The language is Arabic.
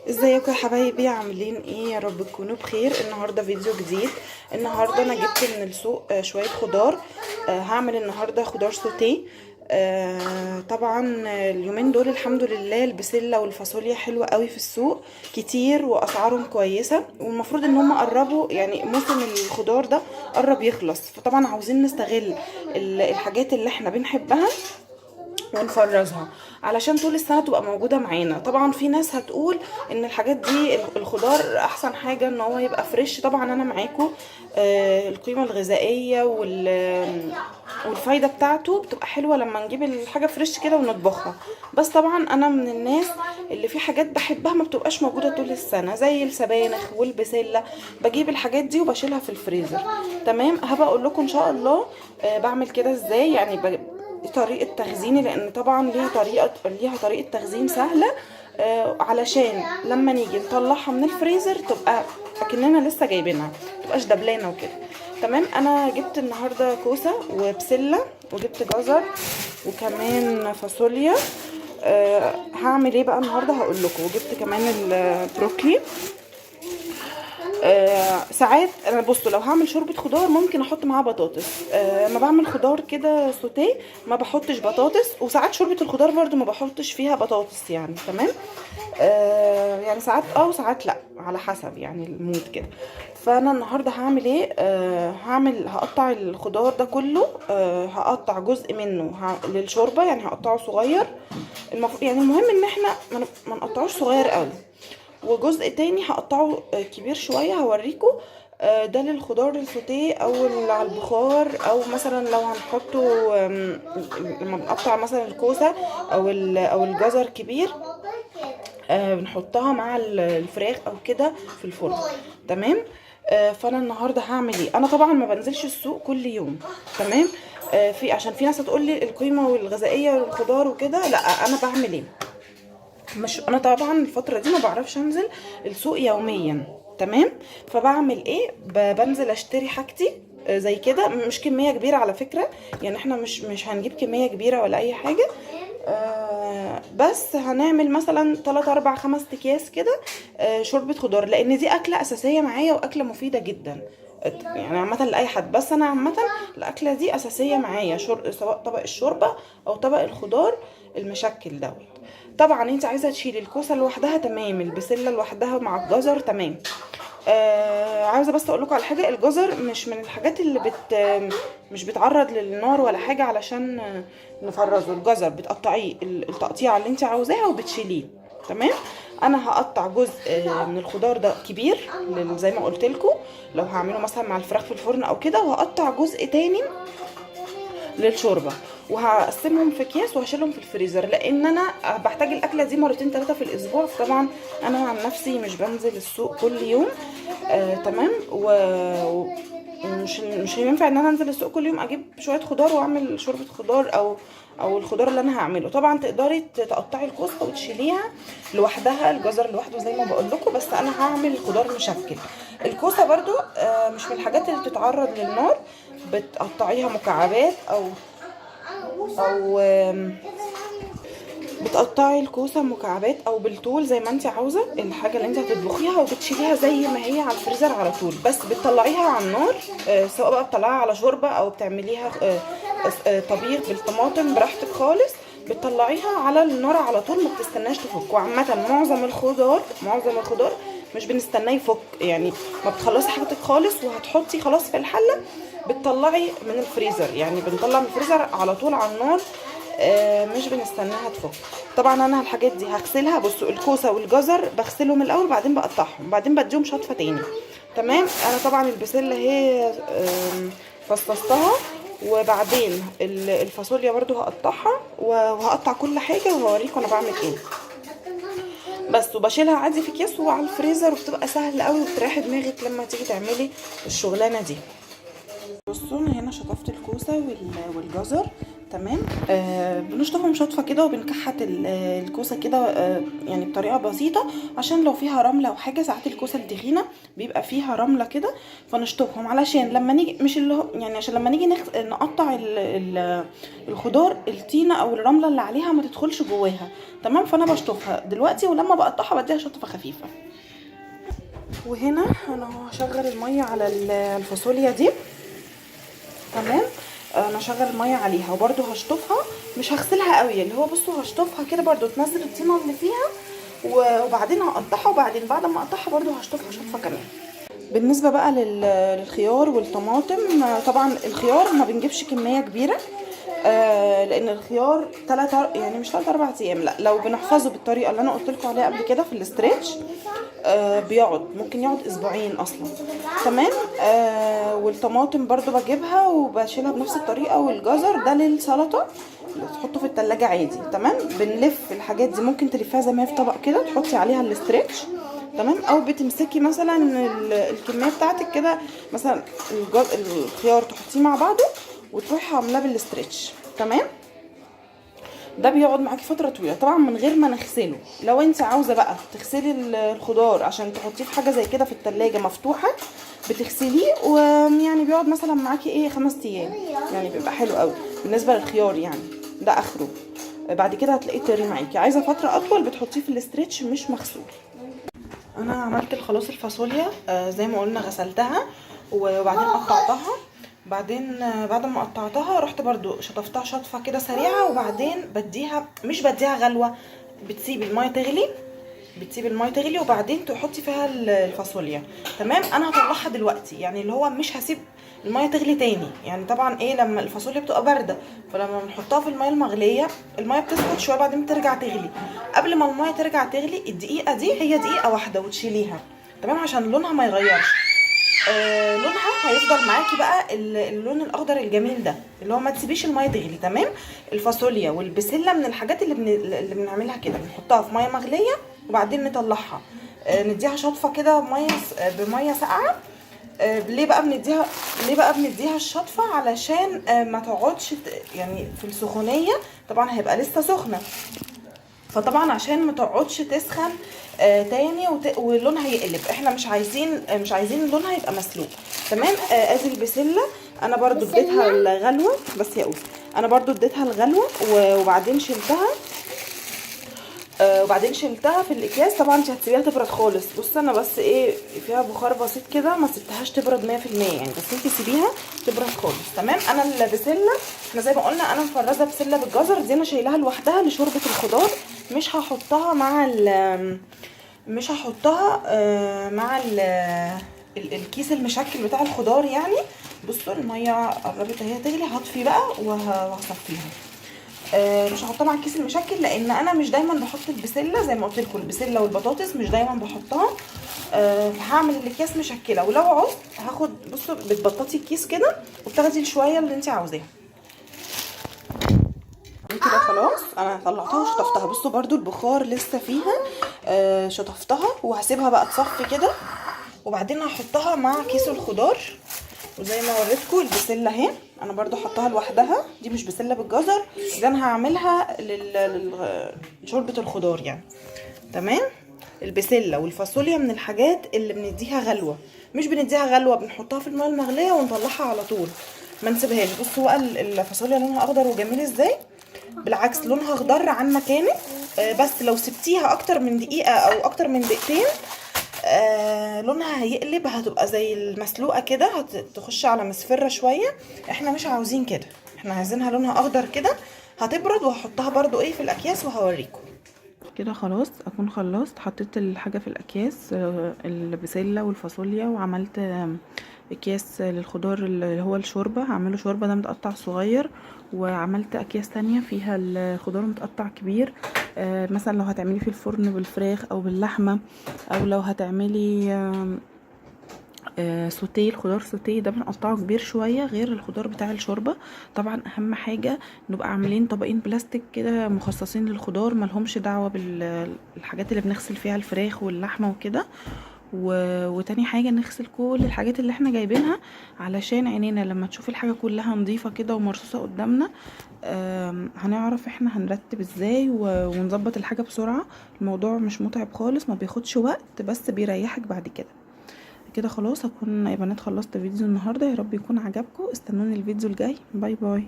ازيكم يا حبايبي؟ عاملين ايه؟ يا رب تكونوا بخير. النهارده فيديو جديد. النهارده انا جبت من السوق شويه خضار. هعمل النهارده خضار سوتيه. طبعا اليومين دول الحمد لله البسله والفاصوليا حلوه قوي في السوق كتير واسعارهم كويسه، والمفروض ان هم قربوا، يعني موسم الخضار ده قرب يخلص، فطبعا عاوزين نستغل الحاجات اللي احنا بنحبها ونفرزها علشان طول السنه تبقى موجوده معانا. طبعا في ناس هتقول ان الحاجات دي الخضار احسن حاجه ان هو يبقى فريش. طبعا انا معاكم، القيمه الغذائيه والفايده بتاعته بتبقى حلوه لما نجيب الحاجه فريش كده ونطبخها. بس طبعا انا من الناس اللي في حاجات بحبها ما بتبقاش موجوده طول السنه، زي السبانخ والبسله. بجيب الحاجات دي وبشيلها في الفريزر. تمام، هبقى اقول لكم ان شاء الله بعمل كده ازاي، يعني طريقة تخزيني، لان طبعا ليها طريقة تخزين سهلة، علشان لما نيجي نطلعها من الفريزر تبقى اكننا لسه جايبينها، متبقاش دبلانة وكده. تمام، انا جبت النهاردة كوسة وبسلة وجبت جزر وكمان فاصوليا. هعمل ايه بقى النهاردة هقول لكم. وجبت كمان البروكلي. ساعات انا بصوا لو هعمل شوربه خضار ممكن احط معاها بطاطس. ما بعمل خضار كده سوتيه ما بحطش بطاطس، وساعات شوربه الخضار برضو ما بحطش فيها بطاطس يعني. تمام، يعني ساعات وساعات لا، على حسب يعني المود كده. فانا النهارده هعمل ايه؟ هقطع الخضار ده كله. هقطع جزء منه للشوربه، يعني هقطعه صغير. يعني المهم ان احنا ما نقطعوش صغير قوي، وجزء تاني هقطعه كبير شوية هوريكم. ده للخضار السوتيه او على البخار، او مثلا لو هنحطه لما بنقطع مثلا الكوسة او الجزر كبير، بنحطها مع الفراخ او كده في الفرن. تمام. فانا النهارده هعمل ايه؟ انا طبعا ما بنزلش السوق كل يوم. تمام. عشان في ناس هتقول لي القيمه والغذائيه للخضار وكده، لا انا بعمل ايه؟ مش انا طبعا الفتره دي ما بعرفش انزل السوق يوميا. تمام، فبعمل ايه؟ بنزل اشتري حاجتي زي كده، مش كميه كبيره على فكره، يعني احنا مش هنجيب كميه كبيره ولا اي حاجه. بس هنعمل مثلا 3 4 5 اكياس كده شوربه خضار، لان دي اكله اساسيه معايا واكله مفيده جدا، يعني عامه لاي حد. بس انا عامه الاكله دي اساسيه معايا، سواء طبق الشوربه او طبق الخضار المشكل دوت. طبعا انت عايزه تشيلي الكوسه لوحدها تمام، البسله لوحدها مع الجزر تمام. عاوزه بس اقول لكم على حاجه، الجزر مش من الحاجات اللي مش بتعرض للنار ولا حاجه علشان نفرزه. الجزر بتقطعيه التقطيعه اللي انت عاوزاها وبتشيليه. تمام، انا هقطع جزء من الخضار ده كبير زي ما قلت لكم، لو هعمله مثلا مع الفراخ في الفرن او كده، وهقطع جزء تاني للشوربه، وهقسمهم في اكياس وهشيلهم في الفريزر، لان انا بحتاج الاكله دي مرتين 3 في الاسبوع. فطبعا انا عن نفسي مش بنزل السوق كل يوم. تمام، مش هينفع ان انا انزل السوق كل يوم اجيب شويه خضار واعمل شوربه خضار او الخضار اللي انا هعمله. طبعا تقدري تقطعي الكوسه وتشيليها لوحدها، الجزر لوحده زي ما بقول لكم، بس انا هعمل خضار مشكل. الكوسه برضو مش من الحاجات اللي بتتعرض للنار، بتقطعيها مكعبات او بتقطعي الكوسه مكعبات او بالطول زي ما انت عاوزه الحاجه اللي انت هتطبخيها، وبتشيليها زي ما هي على الفريزر على طول. بس بتطلعيها على النار، سواء بقى بتطلعيها على شوربه او بتعمليها طبيخ بالطماطم براحتك خالص. بتطلعيها على النار على طول، ما بتستناش تفك. وعامه معظم الخضار مش بنستناه يفك، يعني ما بتخلصي حاجتك خالص وهتحطي خلاص في الحله بتطلعي من الفريزر، يعني بنطلع من الفريزر على طول على النار، مش بنستناها تفك. طبعا انا الحاجات دي هغسلها. بصوا الكوسه والجزر بغسلهم الاول، بعدين بقطعهم، بعدين بديهم شطفه تاني. تمام، انا طبعا البسله هي فصصتها، وبعدين الفاصوليا برضو هقطعها، وهقطع كل حاجه وهوريكم انا بعمل ايه. بس وبشيلها عادي في اكياس وعلى الفريزر، وبتبقى سهل قوي وبتريحي دماغك لما تيجي تعملي الشغلانه دي. بصوا انا هنا شطفت الكوسه والجزر. تمام. بنشطفهم شطفه كده وبنكحت الكوسه كده يعني بطريقه بسيطه، عشان لو فيها رمله او حاجه. ساعات الكوسه التخينه بيبقى فيها رمله كده، فنشطفهم علشان لما نيجي مش اللي هو يعني عشان لما نيجي نقطع الخضار، الطينه او الرمله اللي عليها ما تدخلش جواها. تمام. فانا بشطفها دلوقتي، ولما بقطعها بديها شطفه خفيفه. وهنا انا هشغل الميه على الفاصوليا دي. تمام. انا هشغل الميه عليها وبرده هشطفها، مش هغسلها قوي، اللي هو بصوا هشطفها كده برده تنزل الطينه اللي فيها، وبعدين هقطعها، وبعدين بعد ما اقطعها برده هشطفها شطفه كمان. بالنسبه بقى للخيار والطماطم، طبعا الخيار ما بنجيبش كميه كبيره، لان الخيار يعني مش 3-4 ايام، لا لو بنحفظه بالطريقه اللي انا قلت لكم عليها قبل كده في الاسترتش ممكن يقعد اسبوعين اصلا. تمام. والطماطم برضو بجيبها وبشيلها بنفس الطريقه، والجزر ده للسلطه تحطه في التلاجة عادي. تمام. بنلف الحاجات دي، ممكن تلفيها زي ما هي في طبق كده تحطي عليها الاسترتش. تمام. او بتمسكي مثلا الكميه بتاعتك كده، مثلا الخيار تحطيه مع بعضه وتروحي عاملاه بالاسترتش. تمام. ده بيقعد معاكي فتره طويله طبعا من غير ما نغسله. لو انت عاوزه بقى تغسلي الخضار عشان تحطيه في حاجه زي كده في التلاجة مفتوحه، بتغسليه ويعني بيقعد مثلا معاكي 5 ايام، يعني بيبقى حلو قوي بالنسبه للخيار يعني. ده اخره، بعد كده هتلاقيه طري معاكي. عايزه فتره اطول بتحطيه في الاسترتش مش مغسول. انا عملت خلاص الفاصوليا زي ما قلنا، غسلتها وبعدين قطعتها. بعدين بعد ما قطعتها رحت برضو شطفتها شطفه كده سريعه، وبعدين مش بديها غلوه، بتسيب الميه تغلي وبعدين تحطي فيها الفاصوليا. تمام. انا هطلعها دلوقتي، يعني اللي هو مش هسيب الميه تغلي تاني، يعني طبعا لما الفاصوليا بتبقى بارده، فلما بنحطها في الميه المغليه الميه بتسخن شويه بعدين بترجع تغلي. قبل ما الميه ترجع تغلي الدقيقه دي هي دقيقه واحده وتشيليها. تمام. عشان لونها ما يغيرش، لونها هيفضل معاكي بقى اللون الاخضر الجميل ده، اللي هو ما تسيبيش الميه تغلي. تمام. الفاصوليا والبسله من الحاجات اللي بنعملها كده، بنحطها في ميه مغليه وبعدين نطلعها نديها شطفه كده بميه ساقعه. ليه بقى بنديها الشطفه؟ علشان ما تقعدش يعني في السخونيه، طبعا هيبقى لسه سخنه، فطبعا عشان ما تقعدش تسخن تاني ولونها يقلب. احنا مش عايزين لونها يبقى مسلوق. تمام. ادي البسله انا برضو اديتها الغلوه، بس يا اوسي انا برضو اديتها الغلوه وبعدين شلتها في الاكياس. طبعا انت هتسيبيها تبرد خالص. بص انا بس فيها بخار بسيط كده، ما سبتهاش تبرد 100% يعني، بس انت سيبيها تبرد خالص. تمام. انا البسله احنا زي ما قلنا انا مفرزه بسله بالجزر دي، انا شايلها لوحدها لشوربه الخضار، مش هحطها مع الكيس المشكل بتاع الخضار يعني. بصوا الميه قربت اهي تغلي، هطفي بقى وهصفيها. مش هحطها مع الكيس المشكل لان انا مش دايما بحط البسله، زي ما قلت لكم البسله والبطاطس مش دايما بحطها. هعمل الاكياس مشكله، ولو عوزت هاخد بصوا بتبططي الكيس كده وبتاخدي الشويه اللي انت عاوزاها كده. خلاص انا طلعتها وشطفتها. بصوا برضو البخار لسه فيها. شطفتها وهسيبها بقى تصفي كده، وبعدين هحطها مع كيس الخضار. وزي ما وريتكم البسله اهي انا برضو حطها لوحدها، دي مش بسله بالجزر، دي انا هعملها لشوربه الخضار يعني. تمام. البسله والفاصوليا من الحاجات اللي بنديها غلوه، مش بنديها غلوه بنحطها في الميه المغليه ونطلعها على طول، ما نسيبهاش. بصوا بقى الفاصوليا لونها اخضر وجميل ازاي، بالعكس لونها اخضر عن ما كانت. بس لو سبتيها اكتر من دقيقه او اكتر من دقيقتين لونها هيقلب، هتبقى زي المسلوقه كده، هتخش على مصفره شويه. احنا مش عاوزين كده، احنا عايزينها لونها اخضر كده. هتبرد وهحطها برضو في الاكياس وهوريكم كده. خلاص اكون خلصت، حطيت الحاجه في الاكياس، البسله والفاصوليا، وعملت اكياس للخضار اللي هو الشوربه، هعمله شوربه ده متقطع صغير، وعملت اكياس تانية فيها الخضار متقطع كبير. مثلا لو هتعملي في الفرن بالفراخ او باللحمه، او لو هتعملي سوتيه، الخضار سوتيه ده بنقطعه كبير شويه غير الخضار بتاع الشوربه. طبعا اهم حاجه نبقى عاملين طبقين بلاستيك كده مخصصين للخضار، ملهمش دعوه بالحاجات اللي بنغسل فيها الفراخ واللحمه وكده. وتاني حاجة نغسل كل الحاجات اللي احنا جايبينها علشان عينينا لما تشوف الحاجة كلها نظيفة كده ومرصوصة قدامنا هنعرف احنا هنرتب ازاي ونظبط الحاجة بسرعة. الموضوع مش متعب خالص، ما بياخدش وقت، بس بيريحك بعد كده. كده خلاص هكون يا بنات خلصت فيديو النهاردة، يا رب يكون عجبكم. استنوني الفيديو الجاي. باي باي.